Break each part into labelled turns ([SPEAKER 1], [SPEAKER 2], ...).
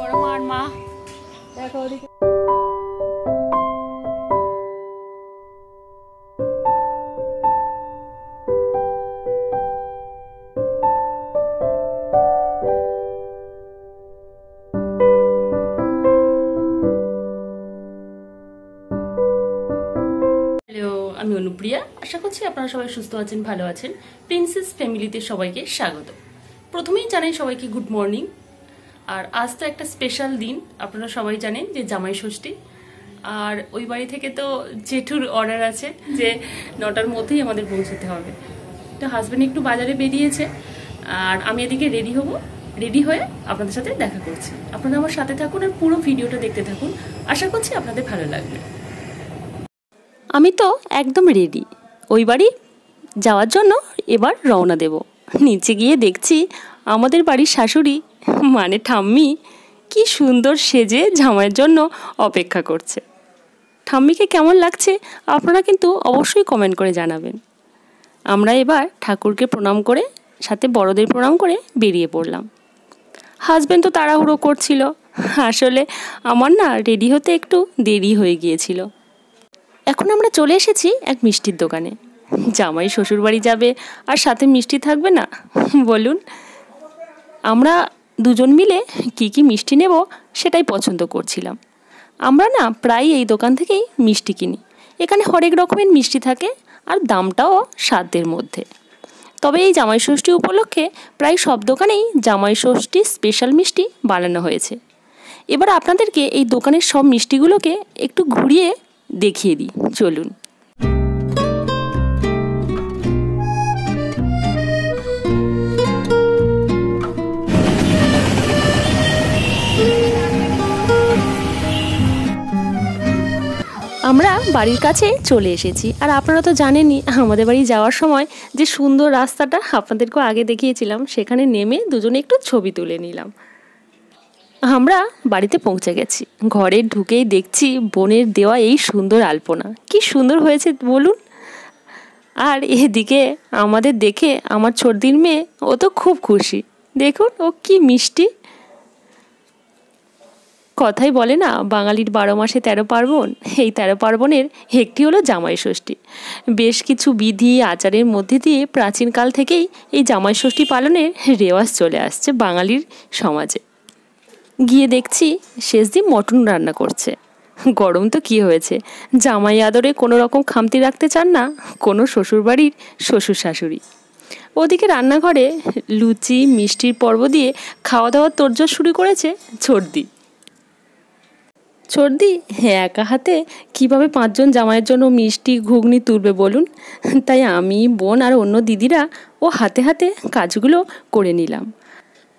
[SPEAKER 1] বড় মা আর মা দেখো ওদিকে। আমি অনুপ্রিয়া, আশা করছি আপনারা সবাই সুস্থ আছেন, ভালো আছেন। প্রিন্সেস ফ্যামিলিতে সবাইকে স্বাগত। প্রথমেই জানাই সবাইকে গুড মর্নিং। আর আজ তো একটা স্পেশাল দিন, আপনারা সবাই জানেন যে জামাই ষষ্ঠী। আর ওই বাড়ি থেকে তো জেঠুর অর্ডার আছে যে 9টার মধ্যেই আমাদের পৌঁছতে হবে। তো হাজব্যান্ড একটু বাজারে বেরিয়েছে আর আমি এদিকে রেডি হব। রেডি হয়ে আপনাদের সাথে দেখা করছি। আপনারা আমার সাথে থাকুন আর পুরো ভিডিওটা দেখতে থাকুন, আশা করছি আপনাদের ভালো লাগবে। আমি তো একদম রেডি ওই বাড়ি যাওয়ার জন্য। এবার রওনা দেব। নিচে গিয়ে দেখছি আমাদের বাড়ির শাশুড়ি মানে ঠাম্মি কি সুন্দর সেজে জামাইয়ের জন্য অপেক্ষা করছে। ঠাম্মিকে কেমন লাগছে আপনারা কিন্তু অবশ্যই কমেন্ট করে জানাবেন। আমরা এবার ঠাকুরকে প্রণাম করে সাথে বড়দের প্রণাম করে বেরিয়ে পড়লাম। হাজব্যান্ড তো তাড়াহুড়ো করছিল, আসলে আমার না রেডি হতে একটু দেরি হয়ে গিয়েছিল। এখন আমরা চলে এসেছি এক মিষ্টির দোকানে। জামাই শ্বশুরবাড়ি যাবে আর সাথে মিষ্টি থাকবে না বলুন। আমরা দুজন মিলে কি মিষ্টি নেব সেটাই পছন্দ করছিলাম। আমরা না প্রায় এই দোকান থেকেই মিষ্টি কিনি। এখানে হরেক রকমের মিষ্টি থাকে আর দামটাও সাধ্যের মধ্যে। তবে এই জামাই ষষ্ঠী উপলক্ষে প্রায় সব দোকানেই জামাই ষষ্ঠী স্পেশাল মিষ্টি বানানো হয়েছে। এবার আপনাদেরকে এই দোকানের সব মিষ্টিগুলোকে একটু ঘুরিয়ে দেখিয়ে দিই, চলুন। আমরা বাড়ির কাছে চলে এসেছি আর আপনারা তো জানেনই আমাদের বাড়ি যাওয়ার সময় যে সুন্দর রাস্তাটা আপনাদেরকেও আগে দেখিয়েছিলাম, সেখানে নেমে দুজনে একটু ছবি তুলে নিলাম। আমরা বাড়িতে পৌঁছে গেছি। ঘরে ঢুকেই দেখছি বোনের দেওয়া এই সুন্দর আলপনা কি সুন্দর হয়েছে বলুন। আর এদিকে আমাদের দেখে আমার ছোটদিন মেয়ে ও তো খুব খুশি। দেখুন ও কি মিষ্টি। কথাই বলে না বাঙালির 12 মাসে 13 পার্বণ, এই 13 পার্বণের একটি হলো জামাই ষষ্ঠী। বেশ কিছু বিধি আচারের মধ্যে দিয়ে প্রাচীনকাল থেকেই এই জামাই ষষ্ঠী পালনের রেওয়াজ চলে আসছে বাঙালির সমাজে। গিয়ে দেখছি শেষ দিন মটন রান্না করছে। গরম তো কি হয়েছে, জামাই আদরে কোনো রকম খামতি রাখতে চান না কোনো শ্বশুরবাড়ির শ্বশুর শাশুড়ি। ওদিকে রান্নাঘরে লুচি মিষ্টির পর্ব দিয়ে খাওয়া দাওয়ার তোড়জোড় শুরু করেছে ছোটদি। একা হাতে কীভাবে 5 জন জামাইয়ের জন্য মিষ্টি ঘুগনি তুলবে বলুন। তাই আমি, বোন আর অন্য দিদিরা ও হাতে হাতে কাজগুলো করে নিলাম।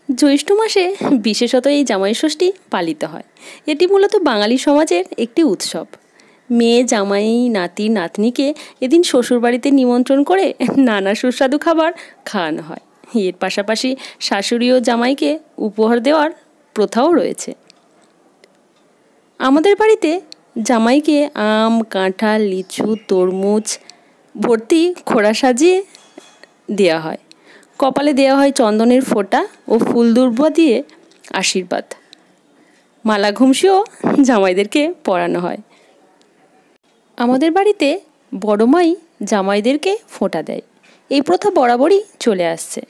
[SPEAKER 1] জ্যৈষ্ঠ মাসে বিশেষত এই জামাই ষষ্ঠী পালিত হয়। এটি মূলত বাঙালি সমাজের একটি উৎসব। মেয়ে জামাই নাতি নাতনিকে এদিন শ্বশুরবাড়িতে নিমন্ত্রণ করে নানা সুস্বাদু খাবার খাওয়ানো হয়। এর পাশাপাশি শাশুড়ি ও জামাইকে উপহার দেওয়ার প্রথাও রয়েছে। আমাদের বাড়িতে জামাইকে আম, কাঁঠাল, লিচু, তরমুজ ভর্তি খোড়া সাজিয়ে দেওয়া হয়। কপালে দেওয়া হয় চন্দনের ফোঁটা ও ফুল দুর্বা দিয়ে আশীর্বাদ। মালা ঘুমসিও জামাইদেরকে পরানো হয়। আমাদের বাড়িতে বড় মাই জামাইদেরকে ফোঁটা দেয়। এই প্রথা বরাবরই চলে আসছে।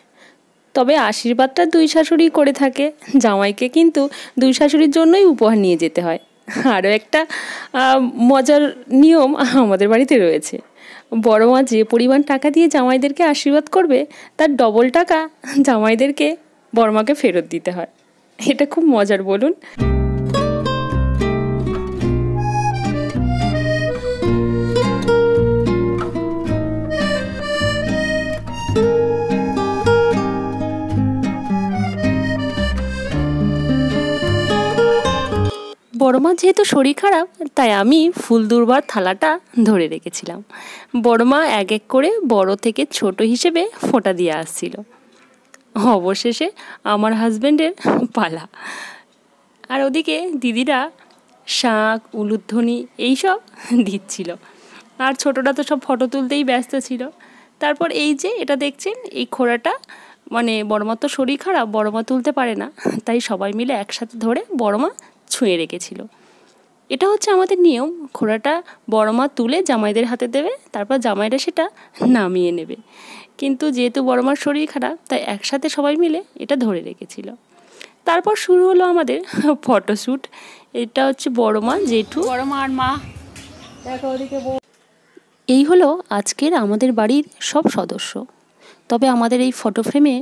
[SPEAKER 1] তবে আশীর্বাদটা দুই শাশুড়ি করে থাকে, জামাইকে কিন্তু দুই শাশুড়ির জন্যই উপহার নিয়ে যেতে হয়। আরও একটা মজার নিয়ম আমাদের বাড়িতে রয়েছে। বড় মা যে পরিমাণ টাকা দিয়ে জামাইদেরকে আশীর্বাদ করবে তার ডবল টাকা জামাইদেরকে বড়মাকে ফেরত দিতে হয়। এটা খুব মজার বলুন। বড়মা যেহেতু শরীর খারাপ তাই আমি ফুল দুর্বার থালাটা ধরে রেখেছিলাম। বড়মা এক এক করে বড় থেকে ছোট হিসেবে ফোঁটা দিয়ে আসছিল। অবশেষে আমার হাজব্যান্ডের পালা। আর ওদিকে দিদিরা শাঁখ, উলুধ্বনি এইসব দিচ্ছিল। আর ছোটরা তো সব ফটো তুলতেই ব্যস্ত ছিল। তারপর এই যে এটা দেখছেন, এই খোড়াটা মানে বড় মার তো শরীর খারাপ, বড় মা তুলতে পারে না, তাই সবাই মিলে একসাথে ধরে বড় মা ছুঁয়ে রেখেছিল। এটা হচ্ছে আমাদের নিয়ম, ঘোড়াটা বড় মা তুলে জামাইদের হাতে দেবে, তারপর জামাইরা সেটা নামিয়ে নেবে। কিন্তু যেহেতু বড় মার শরীর খারাপ, তাই একসাথে সবাই মিলে এটা ধরে রেখেছিল। তারপর শুরু হলো আমাদের ফটোশ্যুট। এটা হচ্ছে বড় মা, জেঠু, বড় মা আর মা। এই হলো আজকের আমাদের বাড়ির সব সদস্য। তবে আমাদের এই ফটো ফ্রেমে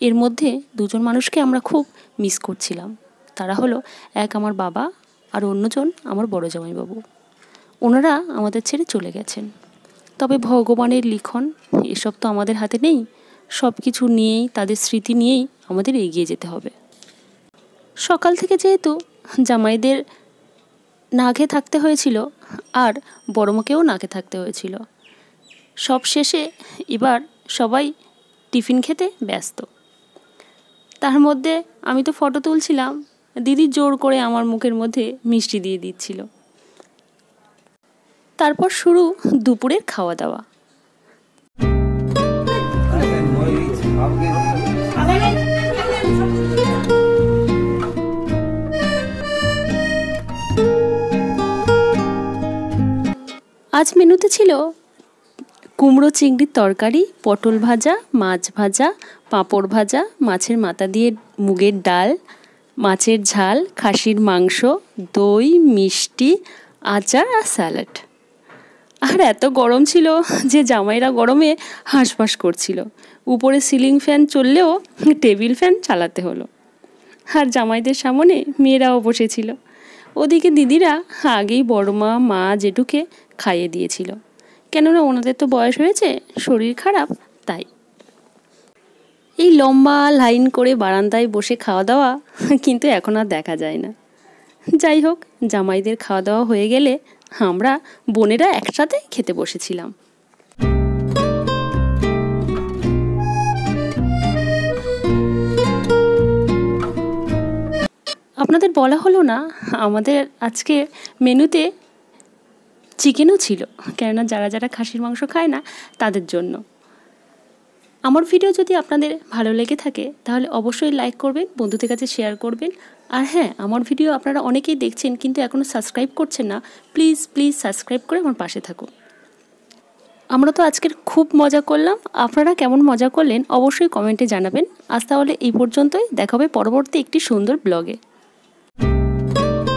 [SPEAKER 1] এর মধ্যে দুজন মানুষকে আমরা খুব মিস করছিলাম। তারা হলো এক আমার বাবা আর অন্যজন আমার বড় জামাইবাবু। ওনারা আমাদের ছেড়ে চলে গেছেন। তবে ভগবানের লিখন, এসব তো আমাদের হাতে নেই। সব কিছু নিয়েই, তাদের স্মৃতি নিয়েই আমাদের এগিয়ে যেতে হবে। সকাল থেকে যেহেতু জামাইদের না খেয়ে থাকতে হয়েছিল আর বড়মাকেও না খেয়ে থাকতে হয়েছিল, সব শেষে এবার সবাই টিফিন খেতে ব্যস্ত। তার মধ্যে আমি তো ফটো তুলছিলাম, দিদি জোর করে আমার মুখের মধ্যে মিষ্টি দিয়ে দিচ্ছিল। তারপর শুরু দুপুরের খাওয়া দাওয়া। আজ মেনুতে ছিল কুমড়ো চিংড়ির তরকারি, পটল ভাজা, মাছ ভাজা, পাঁপড় ভাজা, মাছের মাথা দিয়ে মুগের ডাল, মাছের ঝাল, খাসির মাংস, দই, মিষ্টি, আচার আর স্যালাড। আর এত গরম ছিল যে জামাইরা গরমে হাঁসফাঁস করছিল। উপরে সিলিং ফ্যান চললেও টেবিল ফ্যান চালাতে হলো। আর জামাইদের সামনে মেয়েরাও বসেছিল। ওদিকে দিদিরা আগেই বড় মা, মা, জেঠুকে খাইয়ে দিয়েছিল, কেননা ওনাদের তো বয়স হয়েছে, শরীর খারাপ, তাই। এই লম্বা লাইন করে বারান্দায় বসে খাওয়া দাওয়া কিন্তু এখন আর দেখা যায় না। যাই হোক, জামাইদের খাওয়া দাওয়া হয়ে গেলে আমরা বোনেরা একসাথে খেতে বসেছিলাম। আপনাদের বলা হলো না, আমাদের আজকে মেনুতে চিকেনও ছিল, কেননা যারা যারা খাসির মাংস খায় না তাদের জন্য। আমার ভিডিও যদি আপনাদের ভালো লেগে থাকে তাহলে অবশ্যই লাইক করবেন, বন্ধুদের কাছে শেয়ার করবেন। আর হ্যাঁ, আমার ভিডিও আপনারা অনেকেই দেখছেন কিন্তু এখনও সাবস্ক্রাইব করছেন না, প্লিজ প্লিজ সাবস্ক্রাইব করে আমার পাশে থাকুন। আমরা তো আজকের খুব মজা করলাম, আপনারা কেমন মজা করলেন অবশ্যই কমেন্টে জানাবেন। আজ তাহলে এই পর্যন্তই, দেখা হবে পরবর্তী একটি সুন্দর ব্লগে।